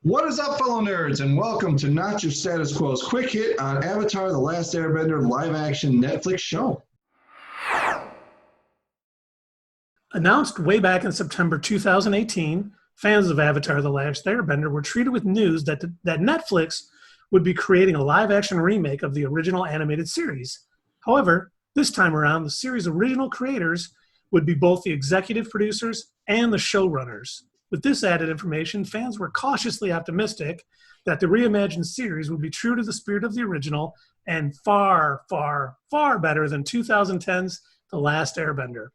What is up, fellow nerds, and welcome to Not Your Status Quo's quick hit on Avatar the Last Airbender live-action Netflix show. Announced way back in September 2018, fans of Avatar the Last Airbender were treated with news that Netflix would be creating a live-action remake of the original animated series. However, this time around, the series' original creators would be both the executive producers and the showrunners. With this added information, fans were cautiously optimistic that the reimagined series would be true to the spirit of the original and far, far, far better than 2010's The Last Airbender.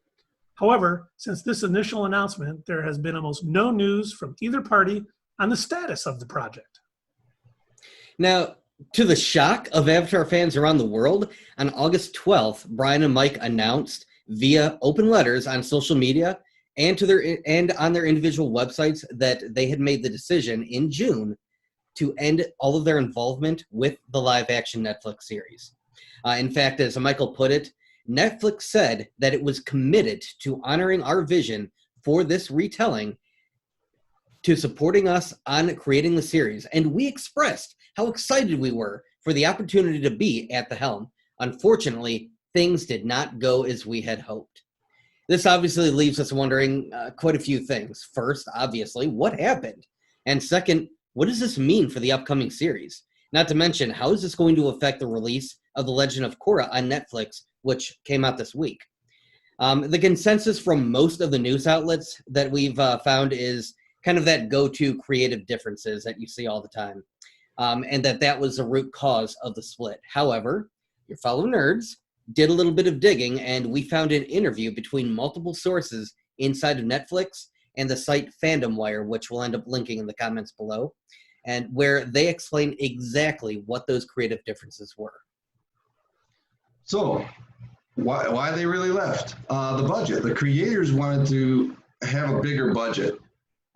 However, since this initial announcement, there has been almost no news from either party on the status of the project. Now, to the shock of Avatar fans around the world, on August 12th, Bryan and Mike announced via open letters on social media and on their individual websites that they had made the decision in June to end all of their involvement with the live-action Netflix series. In fact, as Michael put it, Netflix said that it was committed to honoring our vision for this retelling, to supporting us on creating the series, and we expressed how excited we were for the opportunity to be at the helm. Unfortunately, things did not go as we had hoped. This obviously leaves us wondering quite a few things. First, obviously, what happened? And second, what does this mean for the upcoming series? Not to mention, how is this going to affect the release of The Legend of Korra on Netflix, which came out this week? The consensus from most of the news outlets that we've found is kind of that go-to creative differences that you see all the time, and that was the root cause of the split. However, your fellow nerds did a little bit of digging, and we found an interview between multiple sources inside of Netflix and the site Fandom Wire, which we'll end up linking in the comments below, and where they explain exactly what those creative differences were. So, why they really left? The budget. The creators wanted to have a bigger budget.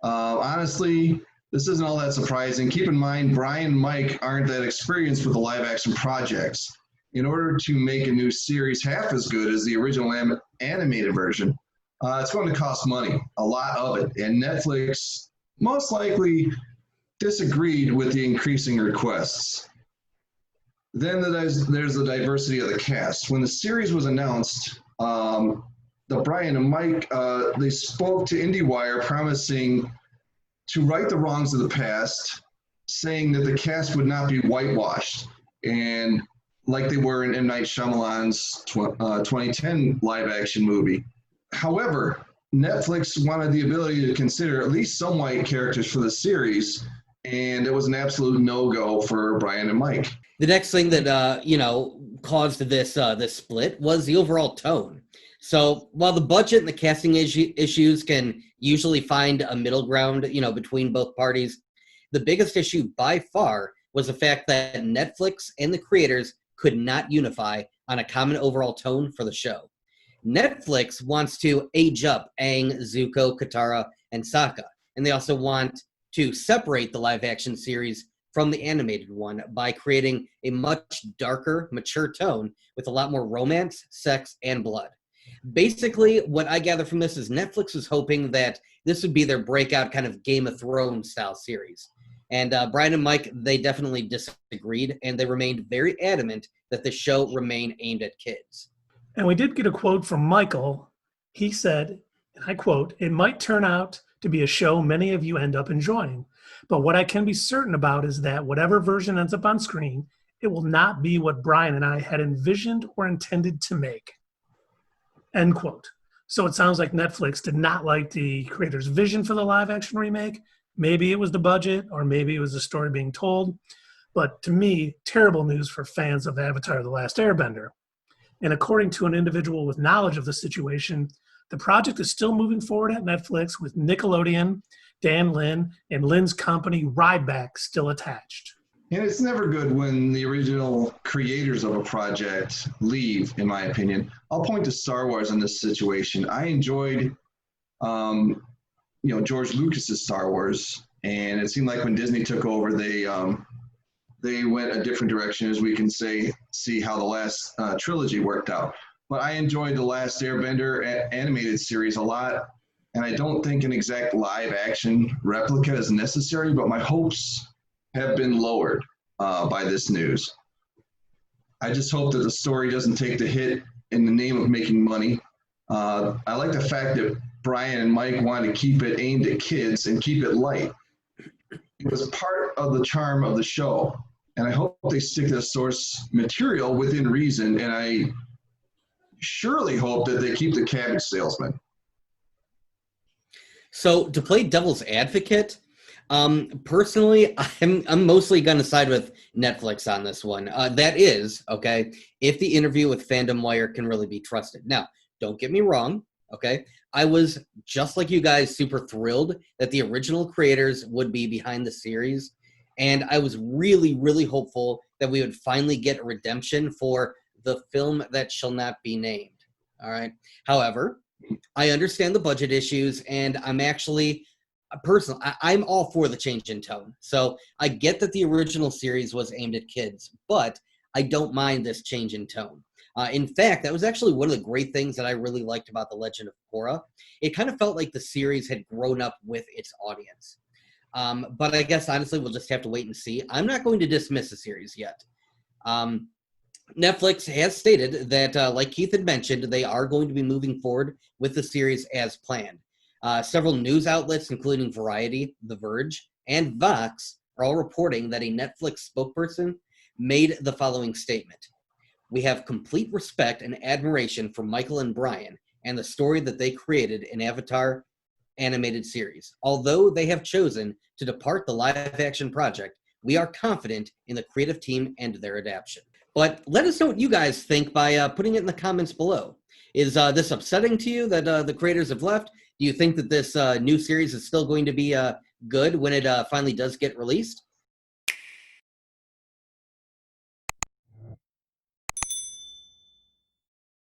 Honestly, this isn't all that surprising. Keep in mind, Bryan and Mike aren't that experienced with the live-action projects. In order to make a new series half as good as the original animated version, it's going to cost money, a lot of it. And Netflix most likely disagreed with the increasing requests. Then there's the diversity of the cast. When the series was announced, the Bryan and Mike, they spoke to IndieWire promising to right the wrongs of the past, saying that the cast would not be whitewashed, and like they were in M. Night Shyamalan's 2010 live-action movie. However, Netflix wanted the ability to consider at least some white characters for the series, and it was an absolute no-go for Bryan and Mike. The next thing that caused this split was the overall tone. So while the budget and the casting issues can usually find a middle ground, between both parties, the biggest issue by far was the fact that Netflix and the creators could not unify on a common overall tone for the show. Netflix wants to age up Aang, Zuko, Katara, and Sokka, and they also want to separate the live-action series from the animated one by creating a much darker, mature tone with a lot more romance, sex, and blood. Basically, what I gather from this is Netflix was hoping that this would be their breakout kind of Game of Thrones style series. And Bryan and Mike, they definitely disagreed, and they remained very adamant that the show remain aimed at kids. And we did get a quote from Michael. He said, and I quote, "It might turn out to be a show many of you end up enjoying. But what I can be certain about is that whatever version ends up on screen, it will not be what Bryan and I had envisioned or intended to make." End quote. So it sounds like Netflix did not like the creator's vision for the live-action remake. Maybe it was the budget, or maybe it was the story being told. But to me, terrible news for fans of Avatar the Last Airbender. And according to an individual with knowledge of the situation, the project is still moving forward at Netflix with Nickelodeon, Dan Lin, and Lin's company Ryback still attached. And it's never good when the original creators of a project leave, in my opinion. I'll point to Star Wars in this situation. I enjoyed, George Lucas's Star Wars, and it seemed like when Disney took over, they went a different direction, as we can see how the last trilogy worked out. But I enjoyed The Last Airbender animated series a lot and I don't think an exact live action replica is necessary, but my hopes have been lowered by this news. I just hope that the story doesn't take the hit in the name of making money. I like the fact that Bryan and Mike want to keep it aimed at kids and keep it light. It was part of the charm of the show, and I hope they stick to the source material within reason, and I surely hope that they keep the cabbage salesman. So to play devil's advocate, personally, I'm mostly going to side with Netflix on this one. That is, okay, if the interview with Fandom Wire can really be trusted. Now, don't get me wrong, okay? I was, just like you guys, super thrilled that the original creators would be behind the series. And I was really, really hopeful that we would finally get a redemption for the film that shall not be named. All right. However, I understand the budget issues, and I'm actually, personally, I'm all for the change in tone. So I get that the original series was aimed at kids, but I don't mind this change in tone. In fact, that was actually one of the great things that I really liked about The Legend of Korra. It kind of felt like the series had grown up with its audience. But I guess, honestly, we'll just have to wait and see. I'm not going to dismiss the series yet. Netflix has stated that, like Keith had mentioned, they are going to be moving forward with the series as planned. Several news outlets, including Variety, The Verge, and Vox, are all reporting that a Netflix spokesperson made the following statement. We have complete respect and admiration for Michael and Bryan and the story that they created in Avatar animated series. Although they have chosen to depart the live-action project, we are confident in the creative team and their adaptation. But let us know what you guys think by putting it in the comments below. Is this upsetting to you that the creators have left? Do you think that this new series is still going to be good when it finally does get released?